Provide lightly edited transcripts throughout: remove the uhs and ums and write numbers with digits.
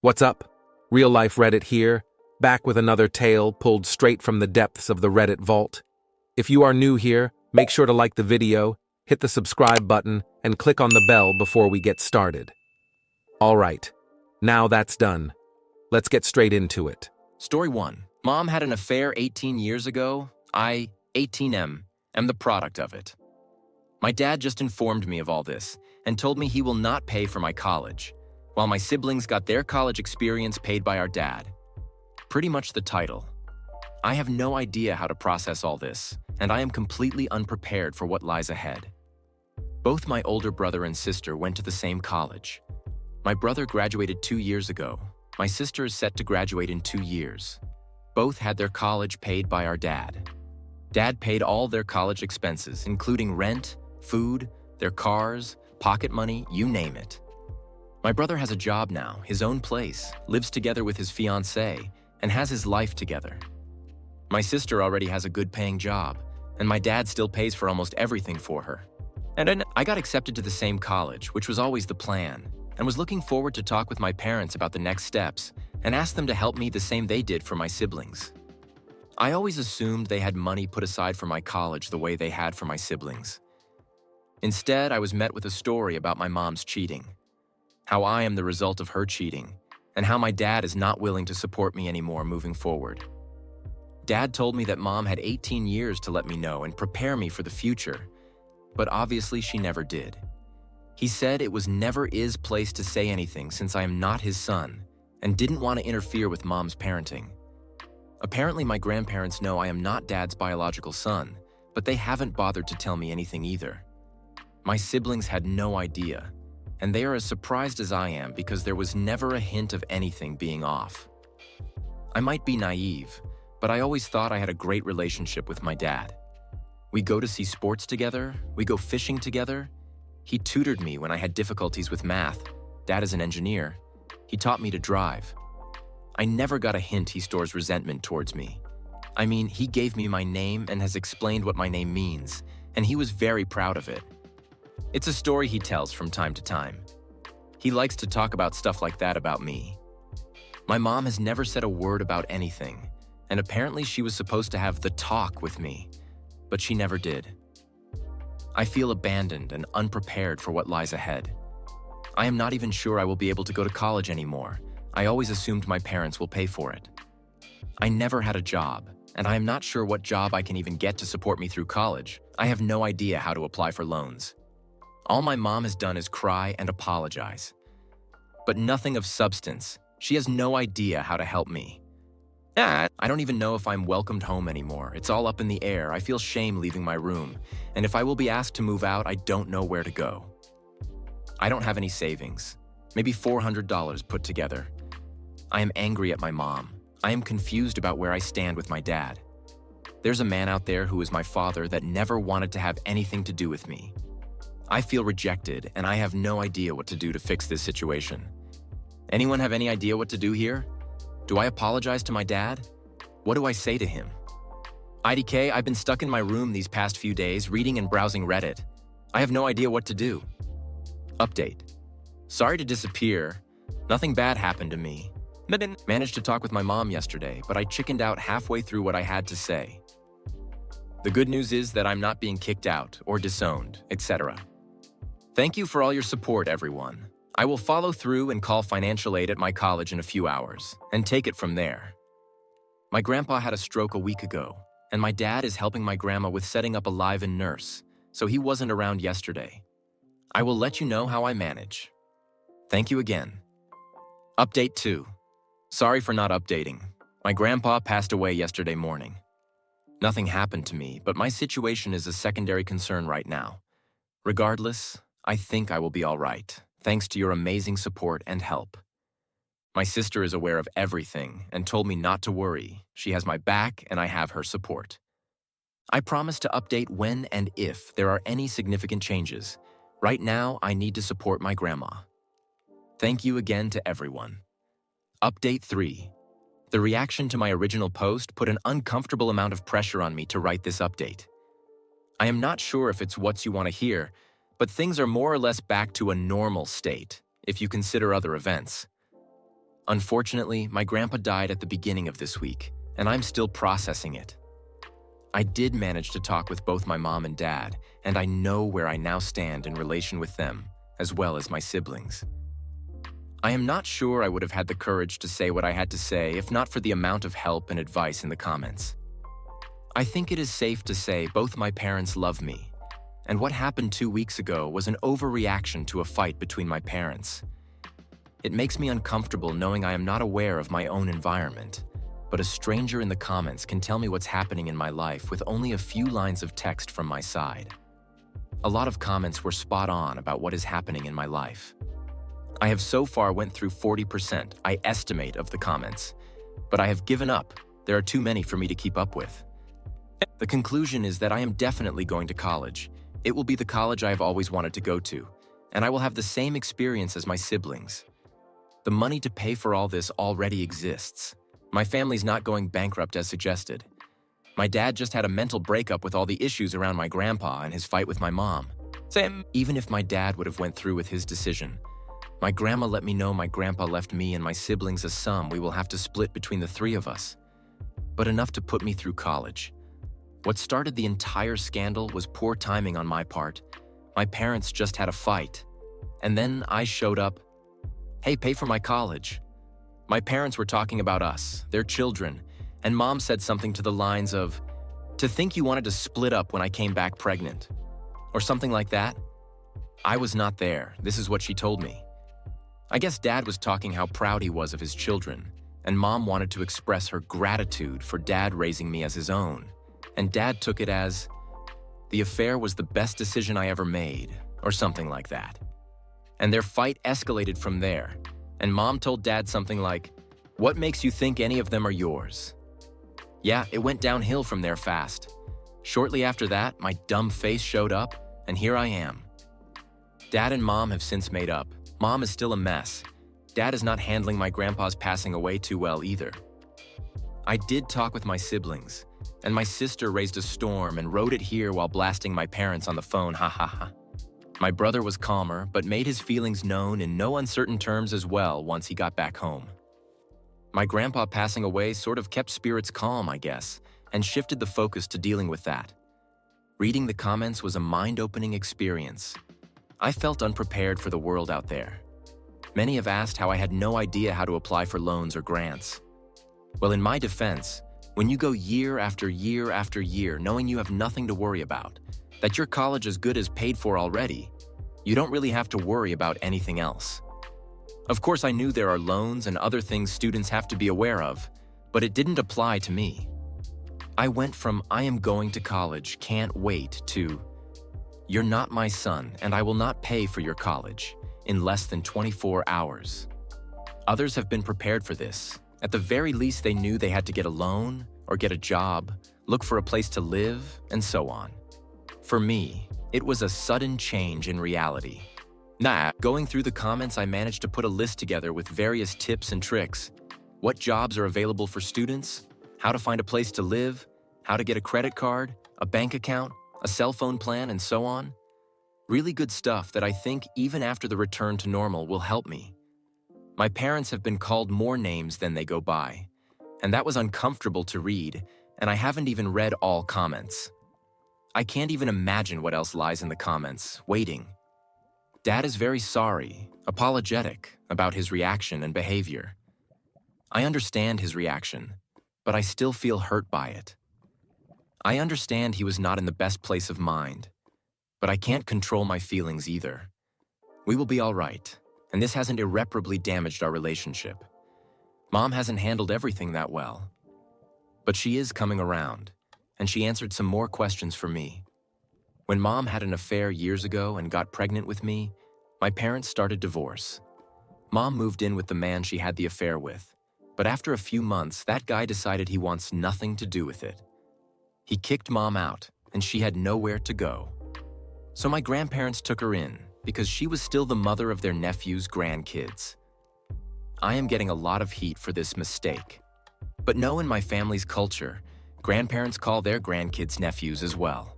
What's up? Real life Reddit here, back with another tale pulled straight from the depths of the Reddit vault. If you are new here, make sure to like the video, hit the subscribe button, and click on the bell before we get started. Alright, now that's done. Let's get straight into it. Story 1. Mom had an affair 18 years ago. I, 18M, am the product of it. My dad just informed me of all this and told me he will not pay for my college, while my siblings got their college experience paid by our dad. Pretty much the title. I have no idea how to process all this, and I am completely unprepared for what lies ahead. Both my older brother and sister went to the same college. My brother graduated 2 years ago. My sister is set to graduate in 2 years. Both had their college paid by our dad. Dad paid all their college expenses, including rent, food, their cars, pocket money, you name it. My brother has a job now, his own place, lives together with his fiancée, and has his life together. My sister already has a good-paying job, and my dad still pays for almost everything for her. And then I got accepted to the same college, which was always the plan, and was looking forward to talk with my parents about the next steps and ask them to help me the same they did for my siblings. I always assumed they had money put aside for my college the way they had for my siblings. Instead, I was met with a story about my mom's cheating, how I am the result of her cheating, and how my dad is not willing to support me anymore moving forward. Dad told me that Mom had 18 years to let me know and prepare me for the future, but obviously she never did. He said it was never his place to say anything since I am not his son and didn't want to interfere with Mom's parenting. Apparently my grandparents know I am not Dad's biological son, but they haven't bothered to tell me anything either. My siblings had no idea, and they are as surprised as I am because there was never a hint of anything being off. I might be naive, but I always thought I had a great relationship with my dad. We go to see sports together, we go fishing together. He tutored me when I had difficulties with math. Dad is an engineer. He taught me to drive. I never got a hint he stores resentment towards me. I mean, he gave me my name and has explained what my name means, and he was very proud of it. It's a story he tells from time to time. He likes to talk about stuff like that about me. My mom has never said a word about anything, and apparently she was supposed to have the talk with me, but she never did. I feel abandoned and unprepared for what lies ahead. I am not even sure I will be able to go to college anymore. I always assumed my parents will pay for it. I never had a job, and I am not sure what job I can even get to support me through college. I have no idea how to apply for loans. All my mom has done is cry and apologize. But nothing of substance. She has no idea how to help me. I don't even know if I'm welcomed home anymore. It's all up in the air. I feel shame leaving my room, and if I will be asked to move out, I don't know where to go. I don't have any savings, maybe $400 put together. I am angry at my mom. I am confused about where I stand with my dad. There's a man out there who is my father that never wanted to have anything to do with me. I feel rejected, and I have no idea what to do to fix this situation. Anyone have any idea what to do here? Do I apologize to my dad? What do I say to him? IDK, I've been stuck in my room these past few days, reading and browsing Reddit. I have no idea what to do. Update. Sorry to disappear. Nothing bad happened to me. Managed to talk with my mom yesterday, but I chickened out halfway through what I had to say. The good news is that I'm not being kicked out or disowned, etc. Thank you for all your support, everyone. I will follow through and call financial aid at my college in a few hours and take it from there. My grandpa had a stroke a week ago, and my dad is helping my grandma with setting up a live-in nurse, so he wasn't around yesterday. I will let you know how I manage. Thank you again. Update 2. Sorry for not updating. My grandpa passed away yesterday morning. Nothing happened to me, but my situation is a secondary concern right now. Regardless, I think I will be all right, thanks to your amazing support and help. My sister is aware of everything and told me not to worry. She has my back and I have her support. I promise to update when and if there are any significant changes. Right now, I need to support my grandma. Thank you again to everyone. Update 3. The reaction to my original post put an uncomfortable amount of pressure on me to write this update. I am not sure if it's what you want to hear, but things are more or less back to a normal state, if you consider other events. Unfortunately, my grandpa died at the beginning of this week, and I'm still processing it. I did manage to talk with both my mom and dad, and I know where I now stand in relation with them, as well as my siblings. I am not sure I would have had the courage to say what I had to say if not for the amount of help and advice in the comments. I think it is safe to say both my parents love me, and what happened 2 weeks ago was an overreaction to a fight between my parents. It makes me uncomfortable knowing I am not aware of my own environment, but a stranger in the comments can tell me what's happening in my life with only a few lines of text from my side. A lot of comments were spot on about what is happening in my life. I have so far went through 40%, I estimate, of the comments, but I have given up. There are too many for me to keep up with. The conclusion is that I am definitely going to college. It will be the college I have always wanted to go to, and I will have the same experience as my siblings. The money to pay for all this already exists. My family's not going bankrupt as suggested. My dad just had a mental breakup with all the issues around my grandpa and his fight with my mom. Even if my dad would have went through with his decision, my grandma let me know my grandpa left me and my siblings a sum we will have to split between the three of us, but enough to put me through college. What started the entire scandal was poor timing on my part. My parents just had a fight, and then I showed up. Hey, pay for my college. My parents were talking about us, their children, and mom said something to the lines of, "To think you wanted to split up when I came back pregnant," or something like that. I was not there. This is what she told me. I guess dad was talking how proud he was of his children, and mom wanted to express her gratitude for dad raising me as his own, and dad took it as, "The affair was the best decision I ever made," or something like that. And their fight escalated from there, and mom told dad something like, "What makes you think any of them are yours?" Yeah, it went downhill from there fast. Shortly after that, my dumb face showed up, and here I am. Dad and mom have since made up. Mom is still a mess. Dad is not handling my grandpa's passing away too well either. I did talk with my siblings, and my sister raised a storm and wrote it here while blasting my parents on the phone, ha ha ha. My brother was calmer, but made his feelings known in no uncertain terms as well once he got back home. My grandpa passing away sort of kept spirits calm, I guess, and shifted the focus to dealing with that. Reading the comments was a mind-opening experience. I felt unprepared for the world out there. Many have asked how I had no idea how to apply for loans or grants. Well, in my defense, when you go year after year after year knowing you have nothing to worry about, that your college is good as paid for already, you don't really have to worry about anything else. Of course, I knew there are loans and other things students have to be aware of, but it didn't apply to me. I went from "I am going to college, can't wait" to "You're not my son and I will not pay for your college" in less than 24 hours. Others have been prepared for this. At the very least, they knew they had to get a loan or get a job, look for a place to live, and so on. For me, it was a sudden change in reality. Going through the comments, I managed to put a list together with various tips and tricks. What jobs are available for students, how to find a place to live, how to get a credit card, a bank account, a cell phone plan, and so on. Really good stuff that I think even after the return to normal will help me. My parents have been called more names than they go by, and that was uncomfortable to read, and I haven't even read all comments. I can't even imagine what else lies in the comments, waiting. Dad is very sorry, apologetic about his reaction and behavior. I understand his reaction, but I still feel hurt by it. I understand he was not in the best place of mind, but I can't control my feelings either. We will be all right, and this hasn't irreparably damaged our relationship. Mom hasn't handled everything that well, but she is coming around, and she answered some more questions for me. When Mom had an affair years ago and got pregnant with me, my parents started divorce. Mom moved in with the man she had the affair with, but after a few months, that guy decided he wants nothing to do with it. He kicked Mom out, and she had nowhere to go. So my grandparents took her in because she was still the mother of their nephew's grandkids. I am getting a lot of heat for this mistake. But no, in my family's culture, grandparents call their grandkids nephews as well.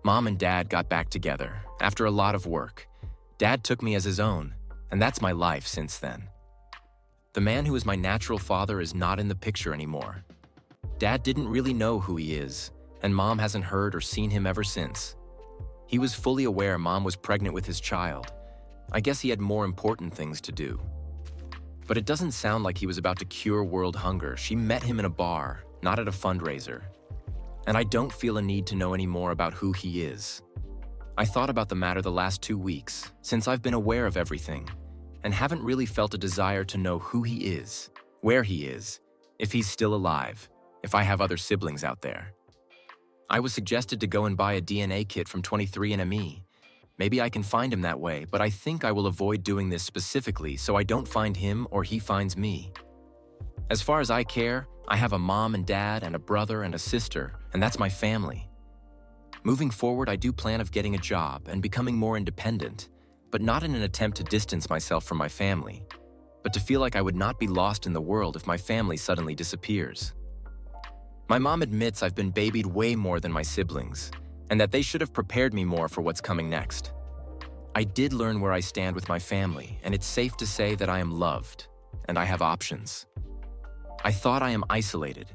Mom and Dad got back together after a lot of work. Dad took me as his own, and that's my life since then. The man who is my natural father is not in the picture anymore. Dad didn't really know who he is, and Mom hasn't heard or seen him ever since. He was fully aware Mom was pregnant with his child. I guess he had more important things to do. But it doesn't sound like he was about to cure world hunger. She met him in a bar, not at a fundraiser. And I don't feel a need to know any more about who he is. I thought about the matter the last 2 weeks, since I've been aware of everything, and haven't really felt a desire to know who he is, where he is, if he's still alive, if I have other siblings out there. I was suggested to go and buy a DNA kit from 23andMe. Maybe I can find him that way, but I think I will avoid doing this specifically so I don't find him or he finds me. As far as I care, I have a mom and dad and a brother and a sister, and that's my family. Moving forward, I do plan of getting a job and becoming more independent, but not in an attempt to distance myself from my family, but to feel like I would not be lost in the world if my family suddenly disappears. My mom admits I've been babied way more than my siblings, and that they should have prepared me more for what's coming next. I did learn where I stand with my family, and it's safe to say that I am loved, and I have options. I thought I am isolated,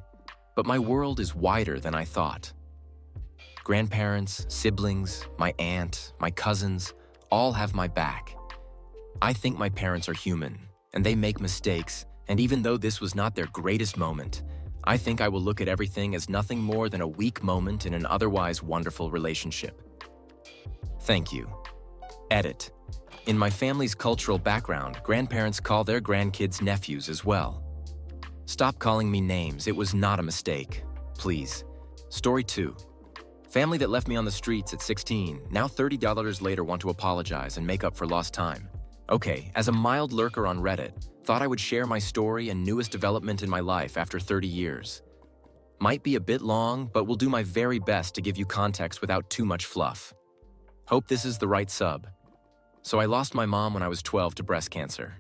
but my world is wider than I thought. Grandparents, siblings, my aunt, my cousins, all have my back. I think my parents are human, and they make mistakes, and even though this was not their greatest moment, I think I will look at everything as nothing more than a weak moment in an otherwise wonderful relationship. Thank you. Edit. In my family's cultural background, grandparents call their grandkids nephews as well. Stop calling me names, it was not a mistake. Please. Story 2. Family that left me on the streets at 16, now $30 later want to apologize and make up for lost time. Okay, as a mild lurker on Reddit, thought I would share my story and newest development in my life after 30 years. Might be a bit long, but will do my very best to give you context without too much fluff. Hope this is the right sub. So I lost my mom when I was 12 to breast cancer.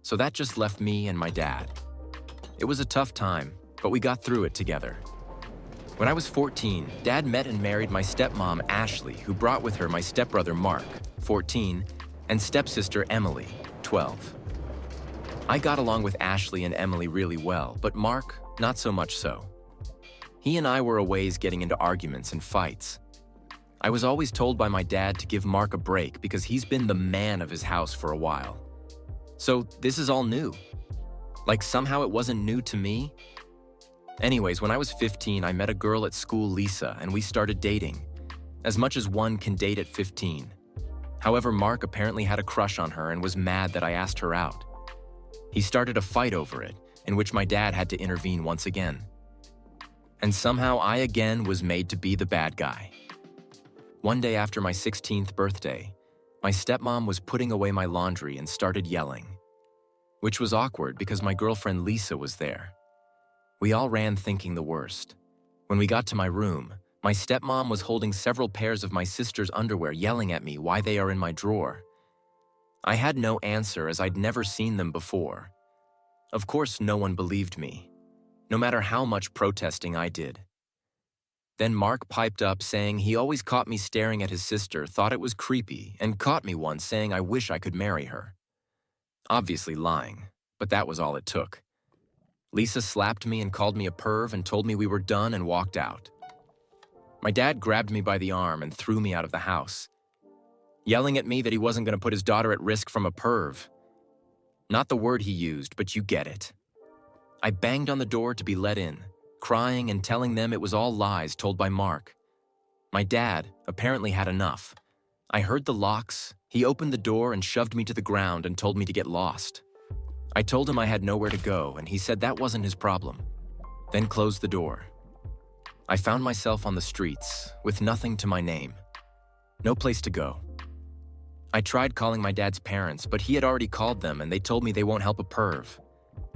So that just left me and my dad. It was a tough time, but we got through it together. When I was 14, Dad met and married my stepmom, Ashley, who brought with her my stepbrother, Mark, 14, and stepsister, Emily, 12. I got along with Ashley and Emily really well, but Mark, not so much so. He and I were a ways getting into arguments and fights. I was always told by my dad to give Mark a break because he's been the man of his house for a while. So this is all new. Like somehow it wasn't new to me. Anyways, when I was 15, I met a girl at school, Lisa, and we started dating. As much as one can date at 15. However, Mark apparently had a crush on her and was mad that I asked her out. He started a fight over it, in which my dad had to intervene once again. And somehow I again was made to be the bad guy. One day after my 16th birthday, my stepmom was putting away my laundry and started yelling. Which was awkward because my girlfriend Lisa was there. We all ran thinking the worst. When we got to my room, my stepmom was holding several pairs of my sister's underwear, yelling at me why they are in my drawer. I had no answer as I'd never seen them before. Of course, no one believed me, no matter how much protesting I did. Then Mark piped up saying he always caught me staring at his sister, thought it was creepy, and caught me once saying I wish I could marry her. Obviously lying, but that was all it took. Lisa slapped me and called me a perv and told me we were done and walked out. My dad grabbed me by the arm and threw me out of the house, yelling at me that he wasn't going to put his daughter at risk from a perv. Not the word he used, but you get it. I banged on the door to be let in, crying and telling them it was all lies told by Mark. My dad apparently had enough. I heard the locks, he opened the door and shoved me to the ground and told me to get lost. I told him I had nowhere to go, and he said that wasn't his problem, then closed the door. I found myself on the streets, with nothing to my name. No place to go. I tried calling my dad's parents, but he had already called them and they told me they won't help a perv.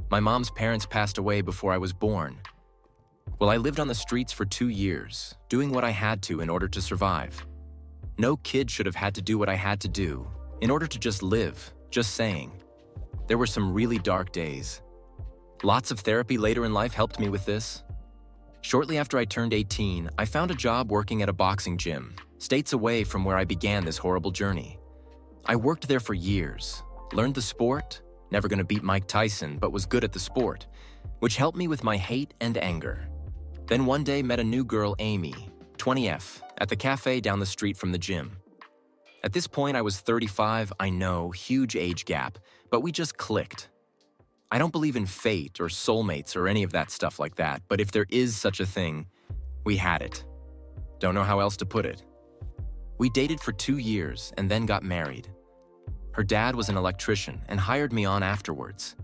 My mom's parents passed away before I was born. Well, I lived on the streets for 2 years, doing what I had to in order to survive. No kid should have had to do what I had to do, in order to just live, just saying. There were some really dark days. Lots of therapy later in life helped me with this. Shortly after I turned 18, I found a job working at a boxing gym, states away from where I began this horrible journey. I worked there for years, learned the sport, never gonna beat Mike Tyson, but was good at the sport, which helped me with my hate and anger. Then one day met a new girl, Amy, 20F, at the cafe down the street from the gym. At this point, I was 35, I know, huge age gap, but we just clicked. I don't believe in fate or soulmates or any of that stuff like that, but if there is such a thing, we had it. Don't know how else to put it. We dated for 2 years and then got married. Her dad was an electrician and hired me on afterwards.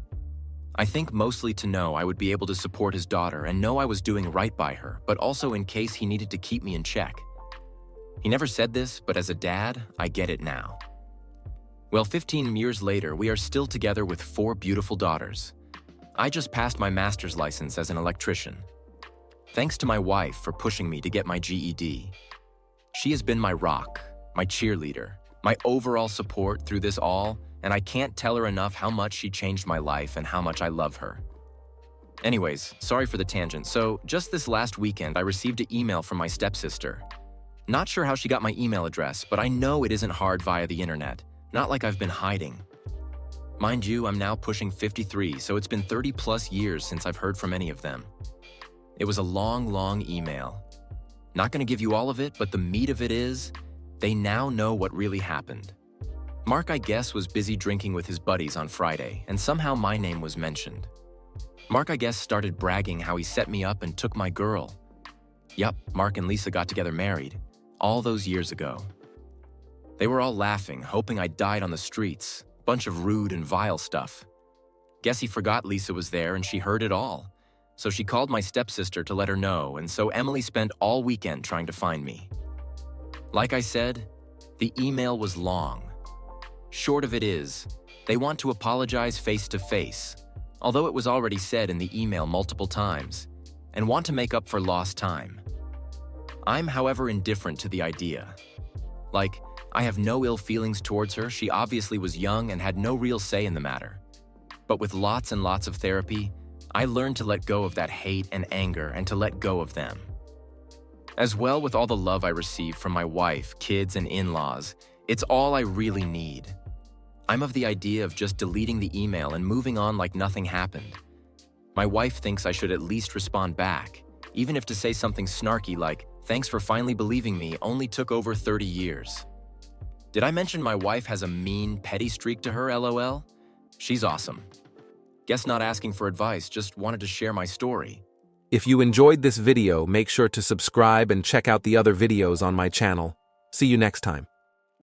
I think mostly to know I would be able to support his daughter and know I was doing right by her, but also in case he needed to keep me in check. He never said this, but as a dad, I get it now. Well, 15 years later, we are still together with 4 beautiful daughters. I just passed my master's license as an electrician. Thanks to my wife for pushing me to get my GED. She has been my rock, my cheerleader, my overall support through this all, and I can't tell her enough how much she changed my life and how much I love her. Anyways, sorry for the tangent. So, just this last weekend, I received an email from my stepsister. Not sure how she got my email address, but I know it isn't hard via the internet. Not like I've been hiding. Mind you, I'm now pushing 53, so it's been 30+ years since I've heard from any of them. It was a long email. Not gonna give you all of it, but the meat of it is, they now know what really happened. Mark, I guess, was busy drinking with his buddies on Friday, and somehow my name was mentioned. Mark, I guess, started bragging how he set me up and took my girl. Yup, Mark and Lisa got together married, all those years ago. They were all laughing, hoping I died on the streets, bunch of rude and vile stuff. Guess he forgot Lisa was there and she heard it all. So she called my stepsister to let her know, and so Emily spent all weekend trying to find me. Like I said, the email was long. Short of it is, they want to apologize face to face, although it was already said in the email multiple times, and want to make up for lost time. I'm, however, indifferent to the idea. Like, I have no ill feelings towards her, she obviously was young and had no real say in the matter. But with lots and lots of therapy, I learned to let go of that hate and anger and to let go of them. As well, with all the love I receive from my wife, kids, and in-laws, it's all I really need. I'm of the idea of just deleting the email and moving on like nothing happened. My wife thinks I should at least respond back, even if to say something snarky like, "Thanks for finally believing me, only took over 30 years. Did I mention my wife has a mean, petty streak to her, LOL? She's awesome. Guess not asking for advice, just wanted to share my story. If you enjoyed this video, make sure to subscribe and check out the other videos on my channel. See you next time.